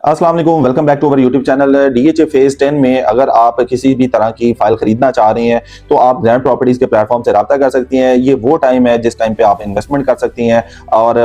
अस्सलाम वालेकुम, welcome back to our YouTube channel. DHA phase 10 में अगर आप किसी भी तरह की फाइल खरीदना चाह रही हैं तो आप ग्रैंड प्रॉपर्टीज के प्लेटफॉर्म से रब्ता कर सकती हैं। ये वो टाइम है जिस टाइम पे आप इन्वेस्टमेंट कर सकती हैं और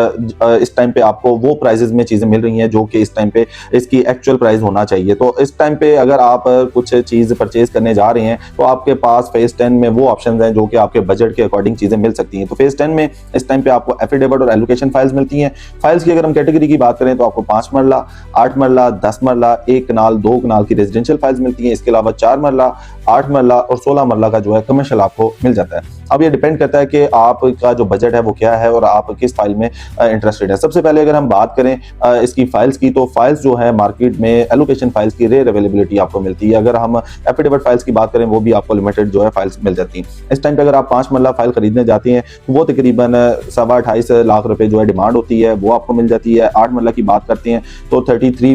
इस टाइम पे आपको वो प्राइजेस में चीज़ें मिल रही हैं जो कि इस टाइम पे इसकी एक्चुअल प्राइस होना चाहिए। तो इस टाइम पे अगर आप कुछ चीज़ परचेज करने जा रहे हैं तो आपके पास फेज 10 में वो ऑप्शन हैं जो कि आपके बजट के अकॉर्डिंग चीज़ें मिल सकती हैं। तो फेज 10 में इस टाइम पे आपको एफिडेविट और एलोकेशन फाइल्स मिलती हैं। फाइल्स की अगर हम कैटेगरी की बात करें तो आपको 5 मरला, 8 मरला, 10 मरला, 1 कनाल, 2 कनाल की रेजिडेंशियल फाइल्स मिलती हैं। इसके अलावा 4 मरला, 8 मरला और 16 मरला का जो है कमर्शियल आपको मिल जाता है। अब ये डिपेंड करता है कि आपका जो बजट है वो क्या है और आप किस फाइल में इंटरेस्टेड है। सबसे पहले अगर हम बात करें इसकी फाइल्स की, तो फाइल्स जो है मार्केट में एलोकेशन फाइल्स की रेयर अवेलेबिलिटी आपको मिलती है। अगर हम एफिडेविट फाइल्स की बात करें वो भी आपको लिमिटेड जो है फाइल्स मिल जाती हैं। इस टाइम पे अगर आप 5 मरला फाइल खरीदने जाती हैं तो वो तकरीबन 28.5 लाख रुपए जो है डिमांड होती है, वो आपको मिल जाती है। 8 मरला की बात करते हैं तो 33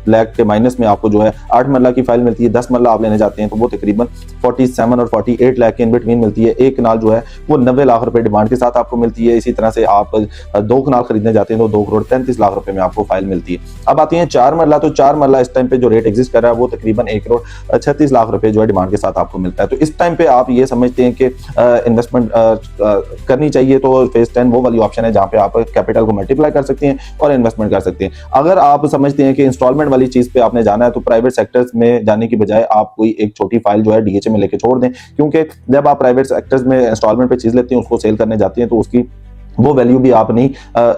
लाख के माइनस में आपको जो है 8 मरला की फाइल मिलती है। 10 मरला आप लेने जाते हैं तो वो तकरीबन 47 और 48 लाख के इन बिटवीन मिलती है। 1 कनाल जो है वो 90 लाख रुपए डिमांड के साथ आपको मिलती है। इसी तरह से आप 2 कनाल खरीदने जाते हैं तो 2 करोड़ 33 लाख रुपए में आपको फाइल मिलती है। अब आती है 4 मरला, तो 4 मरला इस टाइम पे जो रेट एग्जिस्ट कर रहा है वो तकरीबन 1 करोड़ 36 लाख रुपए जो है डिमांड के साथ आपको मिलता है। तो इस टाइम पे आप ये समझते हैं कि इन्वेस्टमेंट करनी चाहिए तो फेज 10 वो वाली ऑप्शन है जहां पे आप कैपिटल को मल्टीप्लाई कर सकते हैं और इन्वेस्टमेंट कर सकते हैं। अगर आप समझते हैं कि इंस्टॉलमेंट वाली चीज पे आपने जाना है तो प्राइवेट सेक्टर्स में जाने की बजाय आप कोई एक छोटी फाइल जो है डीएचए में लेके छोड़ दें, क्योंकि जब आप प्राइवेट सेक्टर्स में इंस्टॉलमेंट पे चीज लेते हैं उसको सेल करने जाते हैं तो उसकी वो वैल्यू भी आप नहीं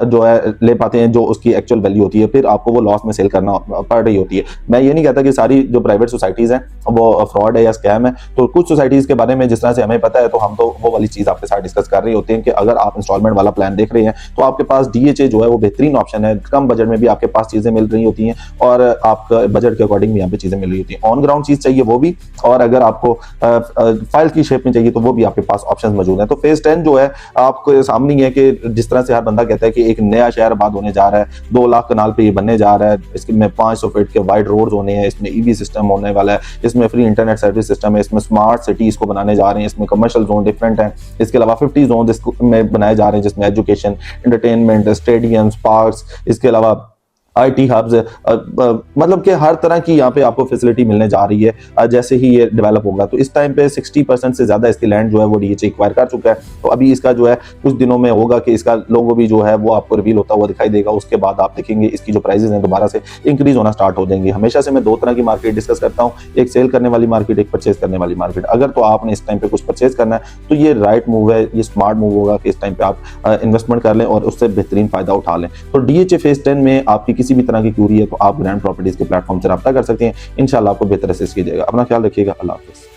जो है ले पाते हैं जो उसकी एक्चुअल वैल्यू होती है, फिर आपको वो लॉस में सेल करना पड़ रही होती है। मैं ये नहीं कहता कि सारी जो प्राइवेट सोसाइटीज हैं वो फ्रॉड है या स्कैम है, तो कुछ सोसाइटीज के बारे में जिस तरह से हमें पता है तो हम तो वो वाली चीज आपके साथ डिस्कस कर रहे होते हैं कि अगर आप इंस्टॉलमेंट वाला प्लान देख रहे हैं तो आपके पास डीएचए जो है वो बेहतरीन ऑप्शन है। कम बजट में भी आपके पास चीजें मिल रही होती हैं और आपका बजट के अकॉर्डिंग भी यहाँ पे चीजें मिल रही होती हैं। ऑन ग्राउंड चीज चाहिए वो भी, और अगर आपको फाइल की शेप में चाहिए तो वो भी आपके पास ऑप्शन मौजूद है। तो फेज 10 जो है आपको सामने है कि जिस तरह से बंदा कहता है कि एक नया शहर आबाद होने जा रहा है, 2 लाख कनाल पे ये बनने जा रहा है, इसमें 500 फीट के वाइड रोड्स होने हैं, इसमें ईवी सिस्टम होने वाला है, इसमें फ्री इंटरनेट सर्विस सिस्टम है, इसमें स्मार्ट सिटीज को बनाने जा रहे हैं, इसमें कमर्शियल जोन डिफरेंट है, इसके अलावा 50 जोन में बनाए जा रहे हैं जिसमें एजुकेशन, एंटरटेनमेंट, स्टेडियम्स, पार्क्स, इसके अलावा आईटी हब्स, मतलब कि हर तरह की यहाँ पे आपको फैसिलिटी मिलने जा रही है जैसे ही ये डेवलप होगा। तो इस टाइम पे 60% से ज्यादा इसकी लैंड जो है वो डीएचए एक्वायर कर चुका है। तो अभी इसका जो है कुछ दिनों में होगा कि इसका लोगो भी जो है वो आपको रिवील होता हुआ दिखाई देगा। उसके बाद आप देखेंगे इसकी जो प्राइसेस हैं दोबारा से इंक्रीज होना स्टार्ट हो जाएंगे। हमेशा से मैं 2 तरह की मार्केट डिस्कस करता हूँ, एक सेल करने वाली मार्केट, एक परचेज करने वाली मार्केट। अगर तो आपने इस टाइम पे कुछ परचेज करना है तो ये राइट मूव है, ये स्मार्ट मूव होगा कि इस टाइम पे आप इन्वेस्टमेंट कर लें और उससे बेहतरीन फायदा उठा लें। तो डीएचए फेज 10 में आपकी किसी भी तरह की क्यूरी है तो आप ग्रैंड प्रॉपर्टीज के प्लेटफॉर्म से रब्ता कर सकते हैं। इंशाल्लाह आपको बेहतर असिस्ट कीजिएगा। अपना ख्याल रखिएगा। अल्लाह हाफिज़।